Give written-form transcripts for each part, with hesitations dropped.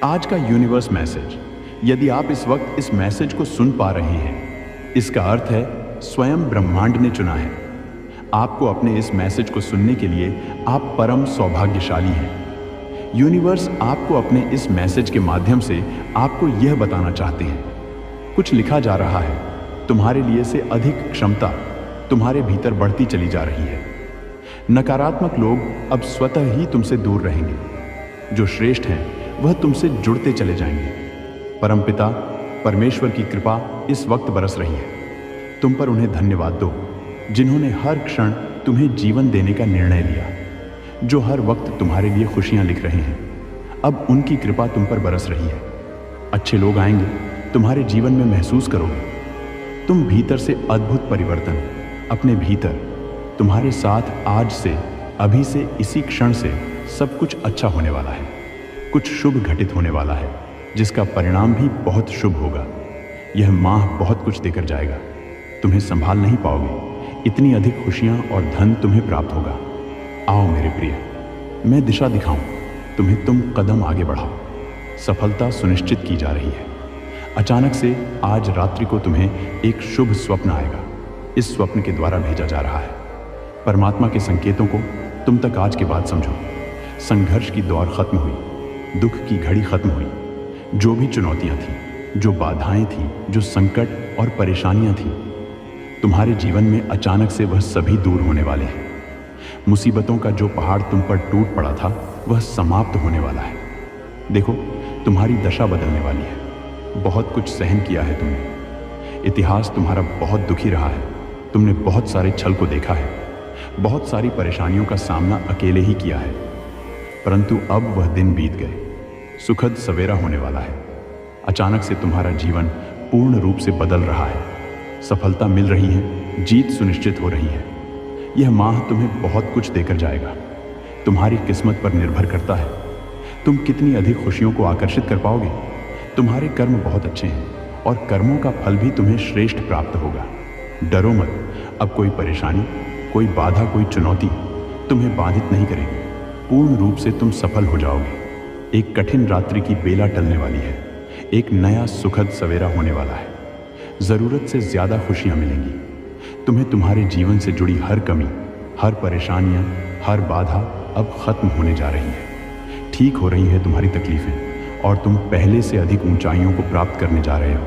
आज का universe message, यदि आप इस वक्त इस मैसेज को सुन पा रहे हैं, इसका अर्थ है स्वयं ब्रह्मांड ने चुना है आपको। अपने इस मैसेज को सुनने के लिए आप परम सौभाग्यशाली हैं। यूनिवर्स आपको अपने इस मैसेज के माध्यम से आपको यह बताना चाहते हैं, कुछ लिखा जा रहा है, तुम्हारे लिए से अधिक क्षमता तुम्हारे भीतर बढ़ती चली जा रही है। नकारात्मक लोग अब स्वतः ही तुमसे दूर रहेंगे। जो श्रेष्ठ हैं वह तुमसे जुड़ते चले जाएंगे। परमपिता परमेश्वर की कृपा इस वक्त बरस रही है। तुम पर उन्हें धन्यवाद दो जिन्होंने हर क्षण तुम्हें जीवन देने का निर्णय लिया, जो हर वक्त तुम्हारे लिए खुशियां लिख रहे हैं। अब उनकी कृपा तुम पर बरस रही है। अच्छे लोग आएंगे, तुम्हारे जीवन में महसूस करोगे तुम भीतर से अद्भुत परिवर्तन। अपने भीतर तुम्हारे साथ आज से, अभी से, इसी क्षण से सब कुछ अच्छा होने वाला है। कुछ शुभ घटित होने वाला है जिसका परिणाम भी बहुत शुभ होगा। यह माह बहुत कुछ देकर जाएगा। तुम्हें संभाल नहीं पाओगे, इतनी अधिक खुशियां और धन तुम्हें प्राप्त होगा। आओ मेरे प्रिय, मैं दिशा दिखाऊं तुम्हें, तुम कदम आगे बढ़ाओ। सफलता सुनिश्चित की जा रही है। अचानक से आज रात्रि को तुम्हें एक शुभ स्वप्न आएगा। इस स्वप्न के द्वारा भेजा जा रहा है। परमात्मा के संकेतों को तुम तक आज के बाद समझो। संघर्ष की दौर खत्म हुई, दुख की घड़ी खत्म हुई। जो भी चुनौतियां थीं, जो बाधाएं थीं, जो संकट और परेशानियां थीं, तुम्हारे जीवन में अचानक से वह सभी दूर होने वाले हैं। मुसीबतों का जो पहाड़ तुम पर टूट पड़ा था वह समाप्त होने वाला है। देखो, तुम्हारी दशा बदलने वाली है। बहुत कुछ सहन किया है तुमने। इतिहास तुम्हारा बहुत दुखी रहा है। तुमने बहुत सारे छल को देखा है, बहुत सारी परेशानियों का सामना अकेले ही किया है, परंतु अब वह दिन बीत गए। सुखद सवेरा होने वाला है। अचानक से तुम्हारा जीवन पूर्ण रूप से बदल रहा है। सफलता मिल रही है, जीत सुनिश्चित हो रही है। यह माह तुम्हें बहुत कुछ देकर जाएगा। तुम्हारी किस्मत पर निर्भर करता है तुम कितनी अधिक खुशियों को आकर्षित कर पाओगे। तुम्हारे कर्म बहुत अच्छे हैं और कर्मों का फल भी तुम्हें श्रेष्ठ प्राप्त होगा। डरो मत, अब कोई परेशानी, कोई बाधा, कोई चुनौती तुम्हें बाधित नहीं करेगी। पूर्ण रूप से तुम सफल हो जाओगे। एक कठिन रात्रि की बेला टलने वाली है। एक नया सुखद सवेरा होने वाला है। जरूरत से ज्यादा खुशियां मिलेंगी। तुम्हें तुम्हारे जीवन से जुड़ी हर कमी, हर परेशानियां, हर बाधा अब खत्म होने जा रही है। ठीक हो रही है तुम्हारी तकलीफें और तुम पहले से अधिक ऊंचाइयों को प्राप्त करने जा रहे हो।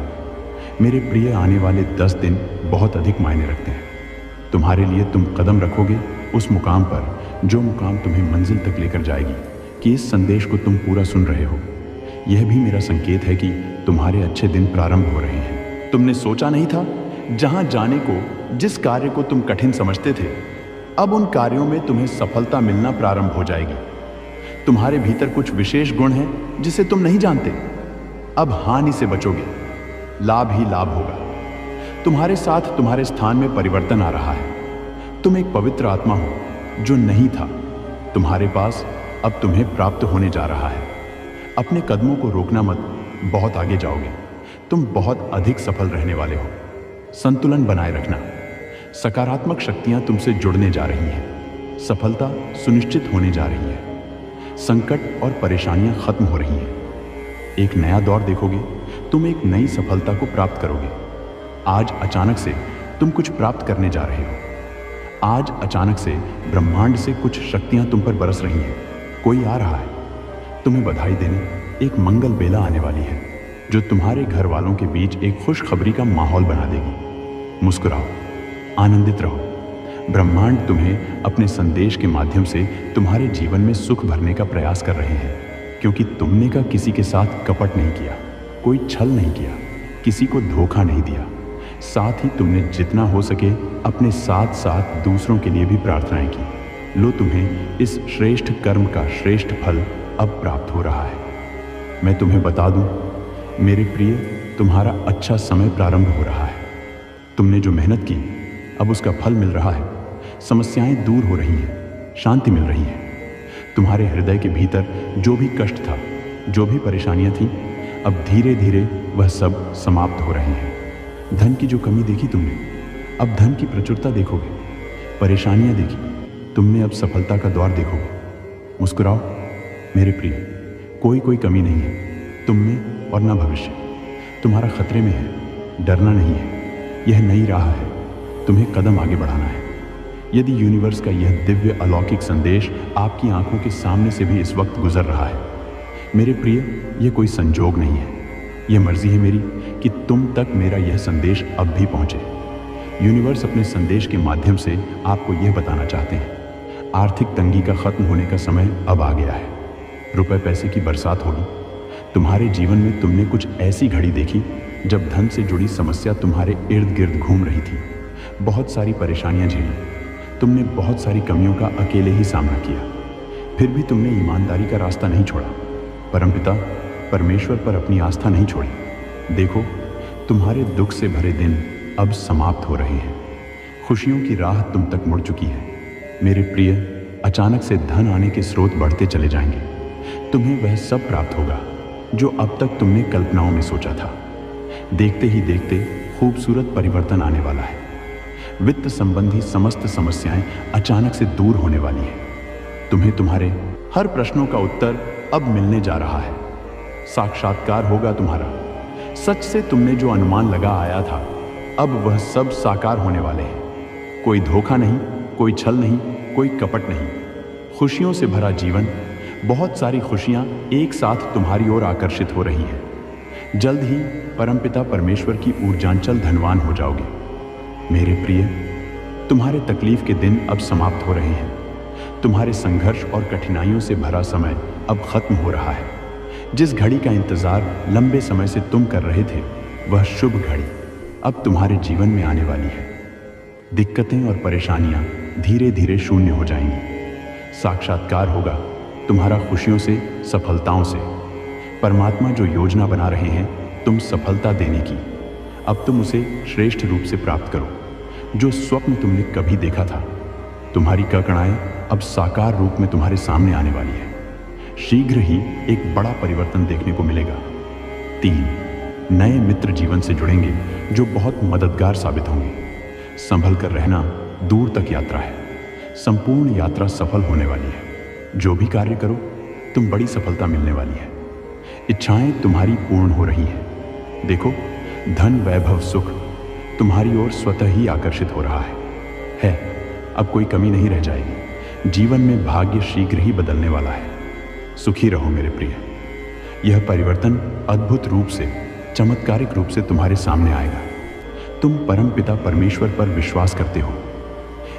मेरे प्रिय, आने वाले 10 दिन बहुत अधिक मायने रखते हैं। तुम्हारे लिए तुम कदम रखोगे उस मुकाम पर जो मुकाम तुम्हें मंजिल तक लेकर जाएगी। कि इस संदेश को तुम पूरा सुन रहे हो, यह भी मेरा संकेत है कि तुम्हारे अच्छे दिन प्रारंभ हो रहे हैं। तुमने सोचा नहीं था, जहां जाने को, जिस कार्य को तुम कठिन समझते थे, अब उन कार्यों में तुम्हें सफलता मिलना प्रारंभ हो जाएगी। तुम्हारे भीतर कुछ विशेष गुण हैं जिसे तुम नहीं जानते। अब हानि से बचोगे, लाभ ही लाभ होगा। तुम्हारे साथ तुम्हारे स्थान में परिवर्तन आ रहा है। तुम एक पवित्र आत्मा हो जो नहीं था तुम्हारे पास, अब तुम्हें प्राप्त होने जा रहा है। अपने कदमों को रोकना मत, बहुत आगे जाओगे। तुम बहुत अधिक सफल रहने वाले हो। संतुलन बनाए रखना। सकारात्मक शक्तियां तुमसे जुड़ने जा रही हैं। सफलता सुनिश्चित होने जा रही है। संकट और परेशानियां खत्म हो रही हैं। एक नया दौर देखोगे। तुम एक नई सफलता को प्राप्त करोगे। आज अचानक से तुम कुछ प्राप्त करने जा रहे हो। आज अचानक से ब्रह्मांड से कुछ शक्तियां तुम पर बरस रही हैं। कोई आ रहा है तुम्हें बधाई देने। एक मंगल बेला आने वाली है जो तुम्हारे घर वालों के बीच एक खुशखबरी का माहौल बना देगी। मुस्कुराओ, आनंदित रहो। ब्रह्मांड तुम्हें अपने संदेश के माध्यम से तुम्हारे जीवन में सुख भरने का प्रयास कर रहे हैं, क्योंकि तुमने का किसी के साथ कपट नहीं किया, कोई छल नहीं किया, किसी को धोखा नहीं दिया। साथ ही तुमने जितना हो सके अपने साथ साथ दूसरों के लिए भी प्रार्थनाएं की। लो, तुम्हें इस श्रेष्ठ कर्म का श्रेष्ठ फल अब प्राप्त हो रहा है। मैं तुम्हें बता दूं, मेरे प्रिय, तुम्हारा अच्छा समय प्रारंभ हो रहा है। तुमने जो मेहनत की, अब उसका फल मिल रहा है। समस्याएं दूर हो रही हैं, शांति मिल रही है। तुम्हारे हृदय के भीतर जो भी कष्ट था, जो भी परेशानियां थीं, अब धीरे धीरे वह सब समाप्त हो रही हैं। धन की जो कमी देखी तुमने, अब धन की प्रचुरता देखोगे। परेशानियां देखी, तुमने अब सफलता का द्वार देखोगे। मुस्कुराओ मेरे प्रिय, कोई कमी नहीं है। तुम में और न भविष्य। तुम्हारा खतरे में है, डरना नहीं है। यह नई राह है, तुम्हें कदम आगे बढ़ाना है। यदि यूनिवर्स का यह दिव्य अलौकिक संदेश आपकी आंखों के सामने से भी इस वक्त गुजर रहा है, मेरे प्रिय, यह कोई संजोग नहीं है। यह मर्जी है मेरी कि तुम तक मेरा यह संदेश अब भी पहुंचे। यूनिवर्स अपने संदेश के माध्यम से आपको यह बताना चाहते हैं, आर्थिक तंगी का खत्म होने का समय अब आ गया है। रुपए पैसे की बरसात होगी। तुम्हारे जीवन में तुमने कुछ ऐसी घड़ी देखी जब धन से जुड़ी समस्या तुम्हारे इर्द गिर्द घूम रही थी। बहुत सारी परेशानियां झेली। तुमने बहुत सारी कमियों का अकेले ही सामना किया, फिर भी तुमने ईमानदारी का रास्ता नहीं छोड़ा। परमपिता परमेश्वर पर अपनी आस्था नहीं छोड़ी। देखो, तुम्हारे दुख से भरे दिन अब समाप्त हो रहे हैं। खुशियों की राह तुम तक मुड़ चुकी है। मेरे प्रिय, अचानक से धन आने के स्रोत बढ़ते चले जाएंगे। तुम्हें वह सब प्राप्त होगा जो अब तक तुमने कल्पनाओं में सोचा था। देखते ही देखते खूबसूरत परिवर्तन आने वाला है। वित्त संबंधी समस्त समस्याएं अचानक से दूर होने वाली है। तुम्हें तुम्हारे हर प्रश्नों का उत्तर अब मिलने जा रहा है। साक्षात्कार होगा तुम्हारा। सच से तुमने जो अनुमान लगा आया था, अब वह सब साकार होने वाले हैं। कोई धोखा नहीं, कोई छल नहीं, कोई कपट नहीं। खुशियों से भरा जीवन, बहुत सारी खुशियां एक साथ तुम्हारी ओर आकर्षित हो रही हैं। जल्द ही परमपिता परमेश्वर की ऊर्जांचल धनवान हो जाओगे। मेरे प्रिय, तुम्हारे तकलीफ के दिन अब समाप्त हो रहे हैं। तुम्हारे संघर्ष और कठिनाइयों से भरा समय अब खत्म हो रहा है। जिस घड़ी का इंतजार लंबे समय से तुम कर रहे थे, वह शुभ घड़ी अब तुम्हारे जीवन में आने वाली है। दिक्कतें और परेशानियां धीरे धीरे शून्य हो जाएंगी। साक्षात्कार होगा तुम्हारा खुशियों से, सफलताओं से। परमात्मा जो योजना बना रहे हैं तुम सफलता देने की, अब तुम उसे श्रेष्ठ रूप से प्राप्त करो। जो स्वप्न तुमने कभी देखा था, तुम्हारी कल्पनाएं अब साकार रूप में तुम्हारे सामने आने वाली है। शीघ्र ही एक बड़ा परिवर्तन देखने को मिलेगा। 3, नए मित्र जीवन से जुड़ेंगे जो बहुत मददगार साबित होंगे। संभल कर रहना, दूर तक यात्रा है। संपूर्ण यात्रा सफल होने वाली है। जो भी कार्य करो, तुम बड़ी सफलता मिलने वाली है। इच्छाएं तुम्हारी पूर्ण हो रही हैं। देखो, धन, वैभव, सुख तुम्हारी ओर स्वतः ही आकर्षित हो रहा है। अब कोई कमी नहीं रह जाएगी। जीवन में भाग्य शीघ्र ही बदलने वाला है। सुखी रहो मेरे प्रिय। यह परिवर्तन अद्भुत रूप से, चमत्कारिक रूप से तुम्हारे सामने आएगा। तुम परमपिता परमेश्वर पर विश्वास करते हो,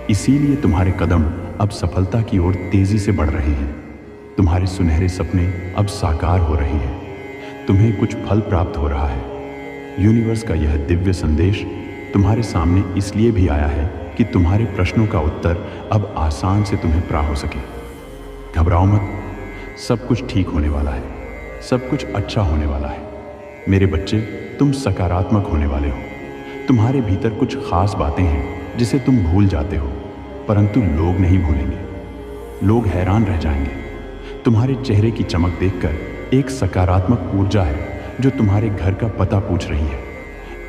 इसीलिए तुम्हारे कदम अब सफलता की ओर तेजी से बढ़ रहे हैं। तुम्हारे सुनहरे सपने अब साकार हो रहे हैं। तुम्हें कुछ फल प्राप्त हो रहा है। यूनिवर्स का यह दिव्य संदेश तुम्हारे सामने इसलिए भी आया है कि तुम्हारे प्रश्नों का उत्तर अब आसान से तुम्हें प्राप्त हो सके। घबराओ मत, सब कुछ ठीक होने वाला है। सब कुछ अच्छा होने वाला है। मेरे बच्चे, तुम सकारात्मक होने वाले हो। तुम्हारे भीतर कुछ खास बातें हैं जिसे तुम भूल जाते हो, परंतु लोग नहीं भूलेंगे। लोग हैरान रह जाएंगे। तुम्हारे चेहरे की चमक देखकर एक सकारात्मक ऊर्जा है जो तुम्हारे घर का पता पूछ रही है।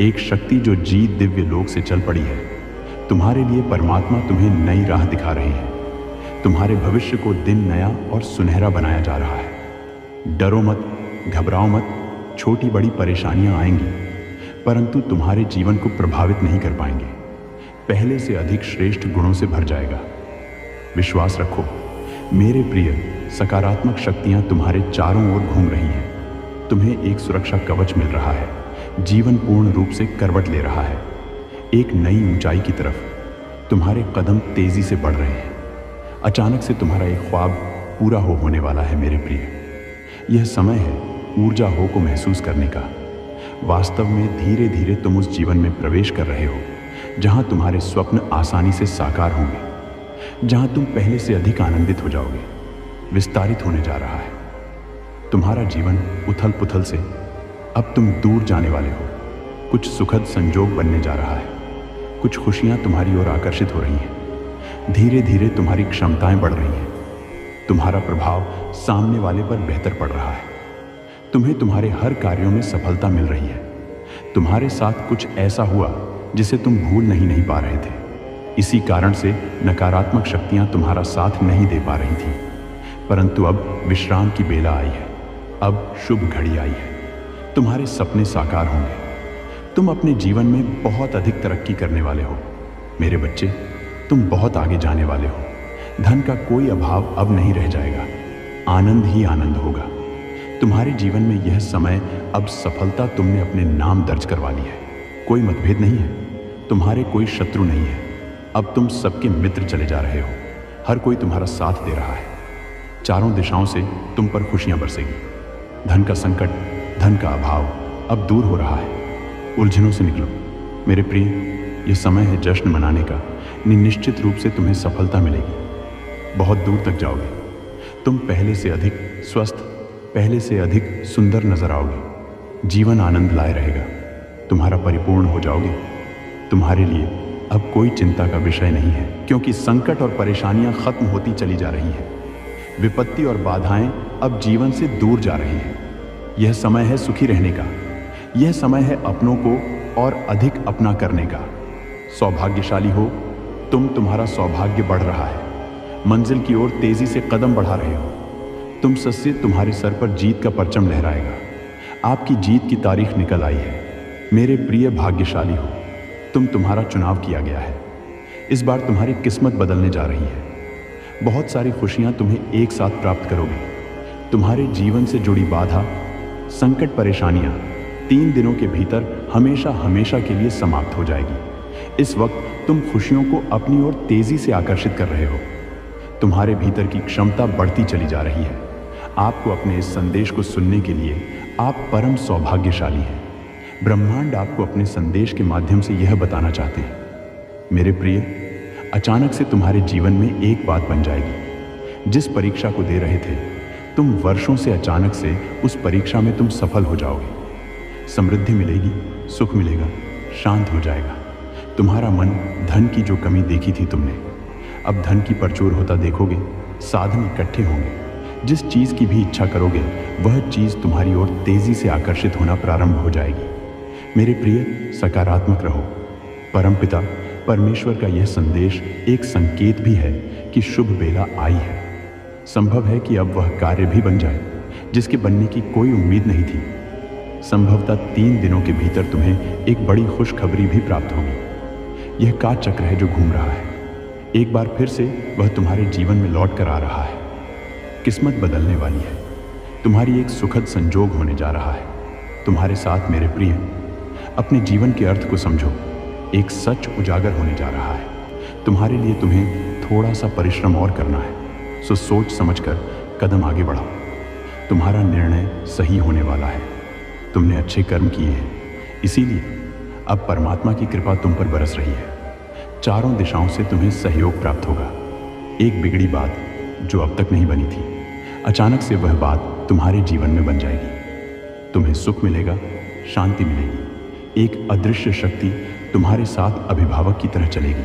एक शक्ति जो जीत दिव्य लोक से चल पड़ी है। तुम्हारे लिए परमात्मा तुम्हें नई राह दिखा रहे हैं। तुम्हारे भविष्य को दिन नया और सुनहरा बनाया जा रहा है। डरो मत, घबराओ मत। छोटी बड़ी परेशानियां आएंगी, परंतु तुम्हारे जीवन को प्रभावित नहीं कर पाएंगे। पहले से अधिक श्रेष्ठ गुणों से भर जाएगा। विश्वास रखो मेरे प्रिय। सकारात्मक शक्तियां तुम्हारे चारों ओर घूम रही हैं। तुम्हें एक सुरक्षा कवच मिल रहा है। जीवन पूर्ण रूप से करवट ले रहा है। एक नई ऊंचाई की तरफ तुम्हारे कदम तेजी से बढ़ रहे हैं। अचानक से तुम्हारा एक ख्वाब पूरा होने वाला है मेरे प्रिय। यह समय है ऊर्जा हो को महसूस करने का। वास्तव में धीरे धीरे तुम उस जीवन में प्रवेश कर रहे हो जहां तुम्हारे स्वप्न आसानी से साकार होंगे, जहां तुम पहले से अधिक आनंदित हो जाओगे। विस्तारित होने जा रहा है तुम्हारा जीवन। उथल पुथल से अब तुम दूर जाने वाले हो। कुछ सुखद संजोग बनने जा रहा है। कुछ खुशियां तुम्हारी ओर आकर्षित हो रही हैं। धीरे धीरे तुम्हारी क्षमताएं बढ़ रही हैं। तुम्हारा प्रभाव सामने वाले पर बेहतर पड़ रहा है। तुम्हें तुम्हारे हर कार्यों में सफलता मिल रही है। तुम्हारे साथ कुछ ऐसा हुआ जिसे तुम भूल नहीं पा रहे थे। इसी कारण से नकारात्मक शक्तियां तुम्हारा साथ नहीं दे पा रही थीं। परंतु अब विश्राम की बेला आई है। अब शुभ घड़ी आई है। तुम्हारे सपने साकार होंगे। तुम अपने जीवन में बहुत अधिक तरक्की करने वाले हो। मेरे बच्चे, तुम बहुत आगे जाने वाले हो। धन का कोई अभाव अब नहीं रह जाएगा। आनंद ही आनंद होगा। तुम्हारे जीवन में यह समय, अब सफलता तुमने अपने नाम दर्ज करवा ली है। कोई मतभेद नहीं है। तुम्हारे कोई शत्रु नहीं है। अब तुम सबके मित्र चले जा रहे हो। हर कोई तुम्हारा साथ दे रहा है। चारों दिशाओं से तुम पर खुशियां बरसेगी। धन का संकट, धन का अभाव अब दूर हो रहा है। उलझनों से निकलो। मेरे प्रिय, यह समय है जश्न मनाने का। निश्चित रूप से तुम्हें सफलता मिलेगी। बहुत दूर तक जाओगे। तुम पहले से अधिक स्वस्थ, पहले से अधिक सुंदर नजर आओगे। जीवन आनंद लाए रहेगा। तुम्हारा परिपूर्ण हो जाओगे। तुम्हारे लिए अब कोई चिंता का विषय नहीं है, क्योंकि संकट और परेशानियां खत्म होती चली जा रही हैं। विपत्ति और बाधाएं अब जीवन से दूर जा रही हैं। यह समय है सुखी रहने का। यह समय है अपनों को और अधिक अपना करने का। सौभाग्यशाली हो तुम। तुम्हारा सौभाग्य बढ़ रहा है। मंजिल की ओर तेजी से कदम बढ़ा रहे हो। तुम सच्चे, तुम्हारे सर पर जीत का परचम लहराएगा। आपकी जीत की तारीख निकल आई है। मेरे प्रिय, भाग्यशाली हो तुम। तुम्हारा चुनाव किया गया है। इस बार तुम्हारी किस्मत बदलने जा रही है। बहुत सारी खुशियां तुम्हें एक साथ प्राप्त करोगे। तुम्हारे जीवन से जुड़ी बाधा, संकट, परेशानियां 3 दिनों के भीतर हमेशा हमेशा के लिए समाप्त हो जाएगी। इस वक्त तुम खुशियों को अपनी ओर तेजी से आकर्षित कर रहे हो। तुम्हारे भीतर की क्षमता बढ़ती चली जा रही है। आपको अपने इस संदेश को सुनने के लिए आप परम सौभाग्यशाली हैं। ब्रह्मांड आपको अपने संदेश के माध्यम से यह बताना चाहते हैं। मेरे प्रिय, अचानक से तुम्हारे जीवन में एक बात बन जाएगी। जिस परीक्षा को दे रहे थे तुम वर्षों से, अचानक से उस परीक्षा में तुम सफल हो जाओगे। समृद्धि मिलेगी, सुख मिलेगा, शांत हो जाएगा। तुम्हारा मन, धन की जो कमी देखी थी तुमने, अब धन की परचूर होता देखोगे। साधन इकट्ठे होंगे। जिस चीज की भी इच्छा करोगे वह चीज तुम्हारी ओर तेजी से आकर्षित होना प्रारंभ हो जाएगी। मेरे प्रिय, सकारात्मक रहो। परमपिता परमेश्वर का यह संदेश एक संकेत भी है कि शुभ बेला आई है। संभव है कि अब वह कार्य भी बन जाए जिसके बनने की कोई उम्मीद नहीं थी। संभवतः 3 दिनों के भीतर तुम्हें एक बड़ी खुशखबरी भी प्राप्त होगी। यह काल चक्र है जो घूम रहा है। एक बार फिर से वह तुम्हारे जीवन में लौट कर आ रहा है। किस्मत बदलने वाली है। तुम्हारी एक सुखद संजोग होने जा रहा है। तुम्हारे साथ मेरे प्रिय, अपने जीवन के अर्थ को समझो। एक सच उजागर होने जा रहा है। तुम्हारे लिए तुम्हें थोड़ा सा परिश्रम और करना है। सो सोच समझकर कदम आगे बढ़ाओ। तुम्हारा निर्णय सही होने वाला है। तुमने अच्छे कर्म किए हैं, इसीलिए अब परमात्मा की कृपा तुम पर बरस रही है। चारों दिशाओं से तुम्हें सहयोग प्राप्त होगा। एक बिगड़ी बात जो अब तक नहीं बनी थी, अचानक से वह बात तुम्हारे जीवन में बन जाएगी। तुम्हें सुख मिलेगा, शांति मिलेगी। एक अदृश्य शक्ति तुम्हारे साथ अभिभावक की तरह चलेगी।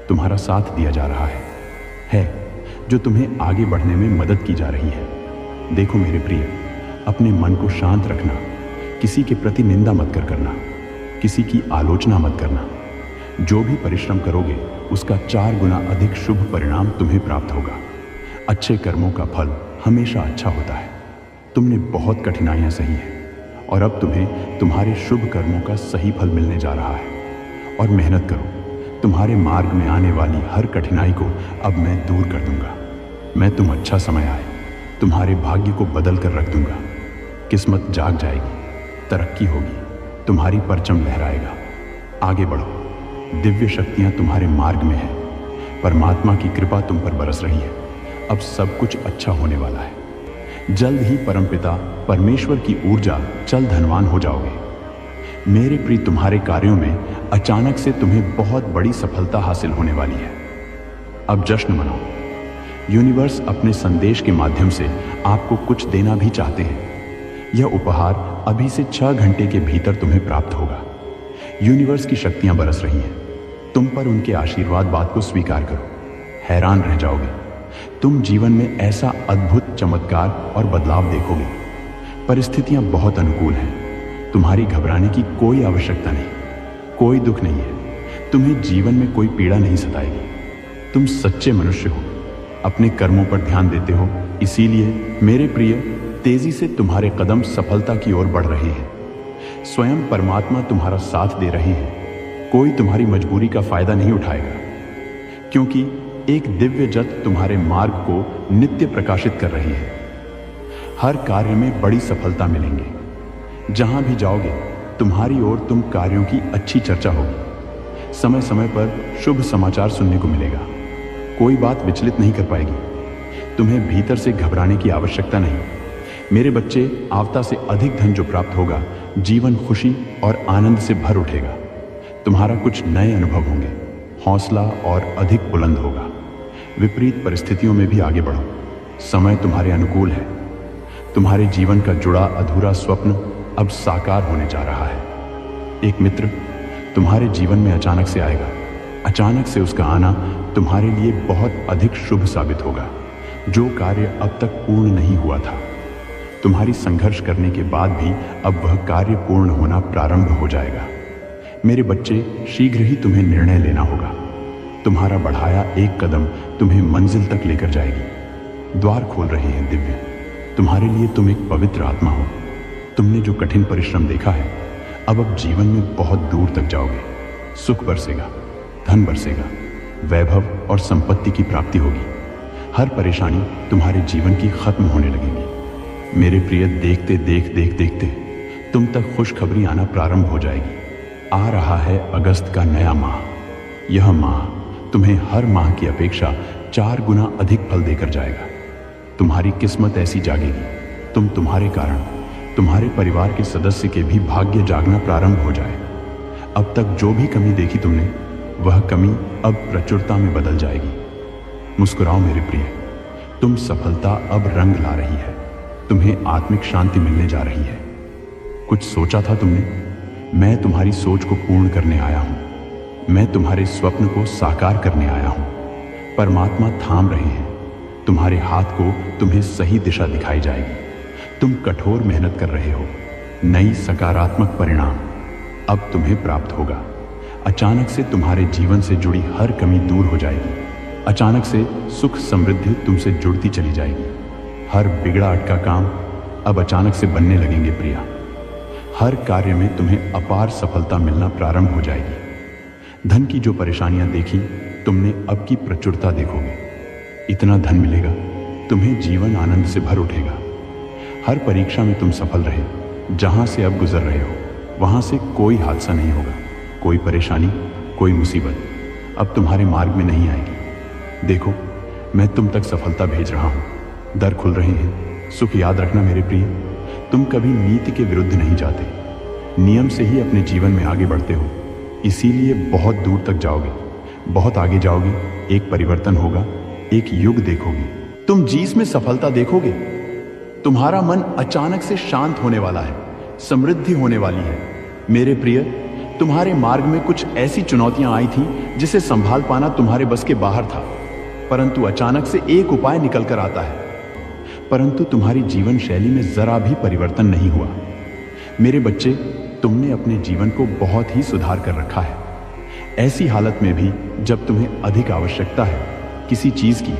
तुम्हारा साथ दिया जा रहा है जो तुम्हें आगे बढ़ने में मदद की जा रही है। देखो मेरे प्रिय, अपने मन को शांत रखना। किसी के प्रति निंदा मत करना। किसी की आलोचना मत करना। जो भी परिश्रम करोगे उसका 4 गुना अधिक शुभ परिणाम तुम्हें प्राप्त होगा। अच्छे कर्मों का फल हमेशा अच्छा होता है। तुमने बहुत कठिनाइयां सही हैं और अब तुम्हें तुम्हारे शुभ कर्मों का सही फल मिलने जा रहा है। और मेहनत करो। तुम्हारे मार्ग में आने वाली हर कठिनाई को अब मैं दूर कर दूंगा। मैं तुम अच्छा समय आए तुम्हारे भाग्य को बदल कर रख दूंगा। किस्मत जाग जाएगी, तरक्की होगी, तुम्हारी परचम लहराएगा। आगे बढ़ो। दिव्य शक्तियां तुम्हारे मार्ग में हैं। परमात्मा की कृपा तुम पर बरस रही है। अब सब कुछ अच्छा होने वाला है। जल्द ही परमपिता परमेश्वर की ऊर्जा चल धनवान हो जाओगे। मेरे प्रिय, तुम्हारे कार्यों में अचानक से तुम्हें बहुत बड़ी सफलता हासिल होने वाली है। अब जश्न मनाओ। यूनिवर्स अपने संदेश के माध्यम से आपको कुछ देना भी चाहते हैं। यह उपहार अभी से 6 घंटे के भीतर तुम्हें प्राप्त होगा। यूनिवर्स की शक्तियां बरस रही हैं। तुम पर उनके आशीर्वाद बात को स्वीकार करो। हैरान रह जाओगे। तुम जीवन में ऐसा अद्भुत चमत्कार और बदलाव देखोगे। परिस्थितियां बहुत अनुकूल हैं। तुम्हारी घबराने की कोई आवश्यकता नहीं। कोई दुख नहीं है। तुम्हें जीवन में कोई पीड़ा नहीं सताएगी। तुम सच्चे मनुष्य हो। अपने कर्मों पर ध्यान देते हो। इसीलिए मेरे प्रिय, तेजी से तुम्हारे कदम सफलता की ओर बढ़ रहे हैं। स्वयं परमात्मा तुम्हारा साथ दे रहे हैं। कोई तुम्हारी मजबूरी का फायदा नहीं उठाएगा, क्योंकि एक दिव्य ज्योति तुम्हारे मार्ग को नित्य प्रकाशित कर रही है। हर कार्य में बड़ी सफलता मिलेंगे। जहां भी जाओगे तुम्हारी ओर तुम कार्यों की अच्छी चर्चा होगी। समय समय पर शुभ समाचार सुनने को मिलेगा। कोई बात विचलित नहीं कर पाएगी। तुम्हें भीतर से घबराने की आवश्यकता नहीं। मेरे बच्चे, आवता से अधिक धन जो प्राप्त होगा, जीवन खुशी और आनंद से भर उठेगा। तुम्हारा कुछ नए अनुभव होंगे। हौसला और अधिक बुलंद होगा। विपरीत परिस्थितियों में भी आगे बढ़ो। समय तुम्हारे अनुकूल है। तुम्हारे जीवन का जुड़ा अधूरा स्वप्न अब साकार होने जा रहा है। एक मित्र तुम्हारे जीवन में अचानक से आएगा। अचानक से उसका आना तुम्हारे लिए बहुत अधिक शुभ साबित होगा। जो कार्य अब तक पूर्ण नहीं हुआ था, तुम्हारी संघर्ष करने के बाद भी अब वह कार्य पूर्ण होना प्रारंभ हो जाएगा। मेरे बच्चे, शीघ्र ही तुम्हें निर्णय लेना होगा। तुम्हारा बढ़ाया एक कदम तुम्हें मंजिल तक लेकर जाएगी। द्वार खोल रहे हैं दिव्य तुम्हारे लिए। तुम एक पवित्र आत्मा हो। तुमने जो कठिन परिश्रम देखा है, अब जीवन में बहुत दूर तक जाओगे। सुख बरसेगा, धन बरसेगा, वैभव और संपत्ति की प्राप्ति होगी। हर परेशानी तुम्हारे जीवन की खत्म होने लगेगी। मेरे प्रिय, देखते तुम तक खुशखबरी आना प्रारंभ हो जाएगी। आ रहा है अगस्त का नया माह। यह माह तुम्हें हर माह की अपेक्षा 4 गुना अधिक फल देकर जाएगा। तुम्हारी किस्मत ऐसी जागेगी, तुम्हारे कारण तुम्हारे परिवार के सदस्य के भी भाग्य जागना प्रारंभ हो जाए। अब तक जो भी कमी देखी तुमने, वह कमी अब प्रचुरता में बदल जाएगी। मुस्कुराओ मेरे प्रिय, तुम सफलता अब रंग ला रही है। तुम्हें आत्मिक शांति मिलने जा रही है। कुछ सोचा था तुमने? मैं तुम्हारी सोच को पूर्ण करने आया हूं। मैं तुम्हारे स्वप्न को साकार करने आया हूं। परमात्मा थाम रहे हैं तुम्हारे हाथ को। तुम्हें सही दिशा दिखाई जाएगी। तुम कठोर मेहनत कर रहे हो। नई सकारात्मक परिणाम अब तुम्हें प्राप्त होगा। अचानक से तुम्हारे जीवन से जुड़ी हर कमी दूर हो जाएगी। अचानक से सुख समृद्धि तुमसे जुड़ती चली जाएगी। हर बिगड़ा अटका काम अब अचानक से बनने लगेंगे प्रिया। हर कार्य में तुम्हें अपार सफलता मिलना प्रारंभ हो जाएगी। धन की जो परेशानियां देखी तुमने, अब की प्रचुरता देखोगे। इतना धन मिलेगा, तुम्हें जीवन आनंद से भर उठेगा। हर परीक्षा में तुम सफल रहे। जहां से अब गुजर रहे हो, वहां से कोई हादसा नहीं होगा। कोई परेशानी, कोई मुसीबत अब तुम्हारे मार्ग में नहीं आएगी। देखो, मैं तुम तक सफलता भेज रहा हूं। दर खुल रहे हैं। सुख याद रखना मेरे प्रिय, तुम कभी नीति के विरुद्ध नहीं जाते। नियम से ही अपने जीवन में आगे बढ़ते हो। इसीलिए बहुत दूर तक जाओगे, बहुत आगे जाओगे। एक परिवर्तन होगा, एक युग देखोगे। तुम जीस में सफलता देखोगे। तुम्हारा मन अचानक से शांत होने वाला है। समृद्धि होने वाली है। मेरे प्रिय, तुम्हारे मार्ग में कुछ ऐसी चुनौतियां आई थी जिसे संभाल पाना तुम्हारे बस के बाहर था। परंतु अचानक से एक उपाय निकल कर आता है। परंतु तुम्हारी जीवन शैली में जरा भी परिवर्तन नहीं हुआ। मेरे बच्चे, तुमने अपने जीवन को बहुत ही सुधार कर रखा है। ऐसी हालत में भी जब तुम्हें अधिक आवश्यकता है किसी चीज की,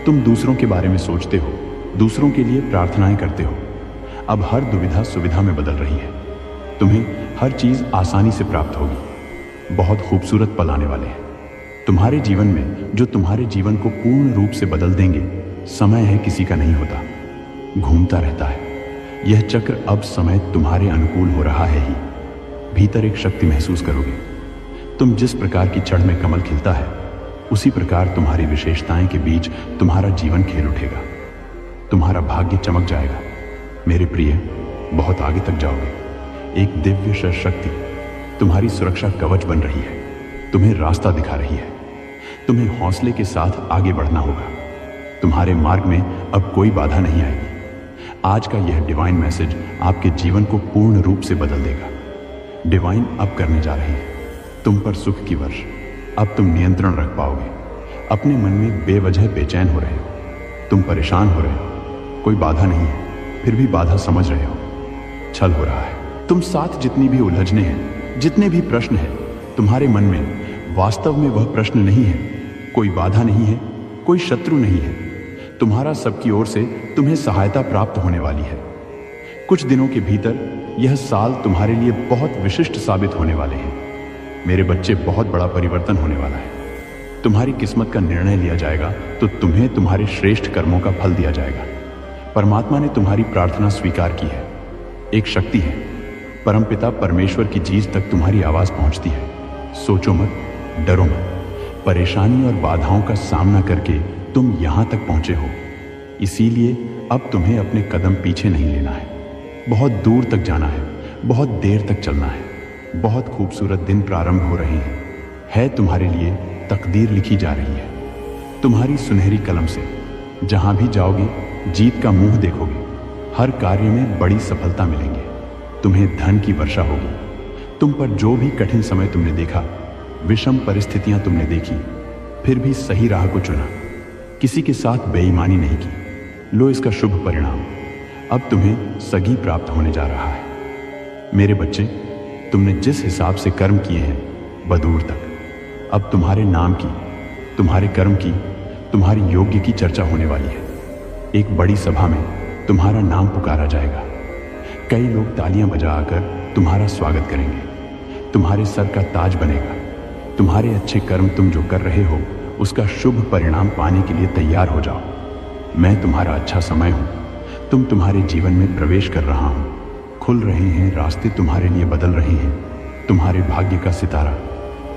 तुम दूसरों के बारे में सोचते हो, दूसरों के लिए प्रार्थनाएं करते हो। अब हर दुविधा सुविधा में बदल रही है। तुम्हें हर चीज आसानी से प्राप्त होगी। बहुत खूबसूरत पल आने वाले हैं तुम्हारे जीवन में, जो तुम्हारे जीवन को पूर्ण रूप से बदल देंगे। समय है किसी का नहीं होता, घूमता रहता है। यह चक्र अब समय तुम्हारे अनुकूल हो रहा है ही। भीतर एक शक्ति महसूस करोगे। तुम जिस प्रकार की छड़ में कमल खिलता है, उसी प्रकार तुम्हारी विशेषताएं के बीच तुम्हारा जीवन खेल उठेगा। तुम्हारा भाग्य चमक जाएगा। मेरे प्रिय, बहुत आगे तक जाओगे। एक दिव्य शक्ति तुम्हारी सुरक्षा कवच बन रही है, तुम्हें रास्ता दिखा रही है। तुम्हें हौसले के साथ आगे बढ़ना होगा। तुम्हारे मार्ग में अब कोई बाधा नहीं आएगी। आज का यह डिवाइन मैसेज आपके जीवन को पूर्ण रूप से बदल देगा। डिवाइन अब करने जा रही है तुम पर सुख की वर्ष। अब तुम नियंत्रण रख पाओगे। अपने मन में बेवजह बेचैन हो रहे हो, तुम परेशान हो रहे हो, कोई बाधा नहीं है, फिर भी बाधा समझ रहे हो। छल हो रहा है। तुम साथ जितनी भी उलझने हैं, जितने भी प्रश्न हैं तुम्हारे मन में, वास्तव में वह प्रश्न नहीं है, कोई बाधा नहीं है, कोई शत्रु नहीं है। तुम्हारा सबकी ओर से तुम्हें सहायता प्राप्त होने वाली है। कुछ दिनों के भीतर यह साल तुम्हारे लिए बहुत विशिष्ट साबित होने वाले हैं। मेरे बच्चे, बहुत बड़ा परिवर्तन होने वाला है। तुम्हारी किस्मत का निर्णय लिया जाएगा तो तुम्हें तुम्हारे श्रेष्ठ कर्मों का फल दिया जाएगा। परमात्मा ने तुम्हारी प्रार्थना स्वीकार की है। एक शक्ति है, परमपिता परमेश्वर की जीत तक तुम्हारी आवाज पहुंचती है। सोचो मत, डरो मत। परेशानी और बाधाओं का सामना करके तुम यहां तक पहुंचे हो, इसीलिए अब तुम्हें अपने कदम पीछे नहीं लेना है। बहुत दूर तक जाना है, बहुत देर तक चलना है। बहुत खूबसूरत दिन प्रारंभ हो रहे हैं। है तुम्हारे लिए तकदीर लिखी जा रही है। तुम्हारी सुनहरी कलम से जहां भी जाओगे जीत का मुंह देखोगे। हर कार्य में बड़ी सफलता मिलेंगे। तुम्हें धन की वर्षा होगी। तुम पर जो भी कठिन समय तुमने देखा, विषम परिस्थितियां तुमने देखी, फिर भी सही राह को चुना, किसी के साथ बेईमानी नहीं की। लो इसका शुभ परिणाम, अब तुम्हें सगी प्राप्त होने जा रहा है। मेरे बच्चे, तुमने जिस हिसाब से कर्म किए हैं बदूर तक, अब तुम्हारे नाम की, तुम्हारे कर्म की, तुम्हारी योग्य की चर्चा होने वाली है। एक बड़ी सभा में तुम्हारा नाम पुकारा जाएगा। कई लोग तालियां बजाकर तुम्हारा स्वागत करेंगे। तुम्हारे सर का ताज बनेगा। तुम्हारे अच्छे कर्म तुम जो कर रहे हो उसका शुभ परिणाम पाने के लिए तैयार हो जाओ। मैं तुम्हारा अच्छा समय हूं। तुम तुम्हारे जीवन में प्रवेश कर रहा हूं। खुल रहे हैं रास्ते, तुम्हारे लिए बदल रहे हैं। तुम्हारे भाग्य का सितारा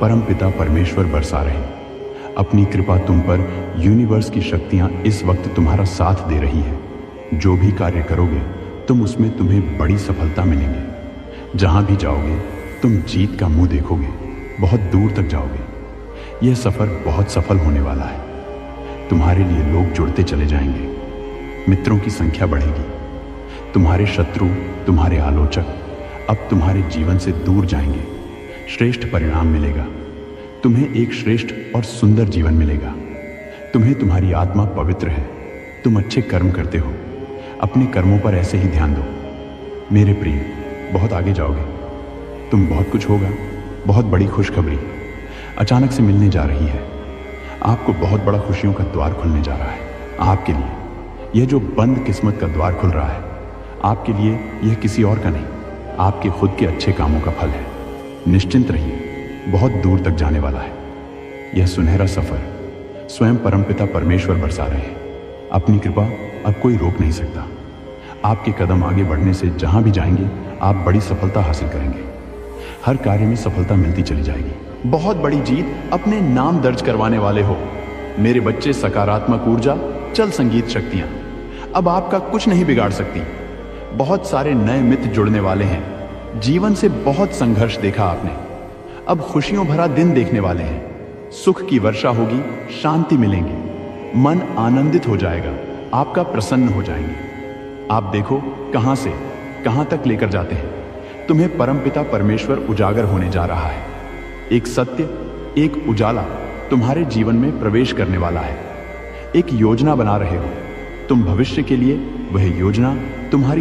परमपिता परमेश्वर बरसा रहे हैं। अपनी कृपा तुम पर यूनिवर्स की शक्तियां इस वक्त तुम्हारा साथ दे रही है। जो भी कार्य करोगे तुम उसमें तुम्हें बड़ी सफलता मिलेंगे। जहां भी जाओगे तुम जीत का मुंह देखोगे। बहुत दूर तक जाओगे। यह सफर बहुत सफल होने वाला है। तुम्हारे लिए लोग जुड़ते चले जाएंगे। मित्रों की संख्या बढ़ेगी। तुम्हारे शत्रु, तुम्हारे आलोचक अब तुम्हारे जीवन से दूर जाएंगे। श्रेष्ठ परिणाम मिलेगा। तुम्हें एक श्रेष्ठ और सुंदर जीवन मिलेगा। तुम्हें तुम्हारी आत्मा पवित्र है। तुम अच्छे कर्म करते हो। अपने कर्मों पर ऐसे ही ध्यान दो। मेरे प्रिय, बहुत आगे जाओगे। तुम बहुत कुछ होगा। बहुत बड़ी खुशखबरी अचानक से मिलने जा रही है। आपको बहुत बड़ा खुशियों का द्वार खुलने जा रहा है। आपके लिए यह जो बंद किस्मत का द्वार खुल रहा है, आपके लिए यह किसी और का नहीं, आपके खुद के अच्छे कामों का फल है। निश्चिंत रहिए, बहुत दूर तक जाने वाला है। यह सुनहरा सफर स्वयं परमपिता परमेश्वर बरसा रहे हैं। अपनी कृपा अब कोई रोक नहीं सकता। आपके कदम आगे बढ़ने से जहां भी जाएंगे आप बड़ी सफलता हासिल करेंगे। हर कार्य में सफलता मिलती चली जाएगी। बहुत बड़ी जीत अपने नाम दर्ज करवाने वाले हो। मेरे बच्चे, सकारात्मक ऊर्जा, चल संगीत शक्तियां अब आपका कुछ नहीं बिगाड़ सकती। बहुत सारे नए मित्र जुड़ने वाले हैं। जीवन से बहुत संघर्ष देखा आपने, अब खुशियों भरा दिन देखने वाले हैं। सुख की वर्षा होगी, शांति मिलेंगे, मन आनंदित हो जाएगा, आपका प्रसन्न हो जाएंगे। आप देखो कहां से कहां तक लेकर जाते हैं। तुम्हें परमपिता परमेश्वर उजागर होने जा रहा है। एक सत्य, एक उजाला तुम्हारे जीवन में प्रवेश करने वाला है। एक योजना बना रहे हो तुम भविष्य के लिए। वह योजना तुम्हारी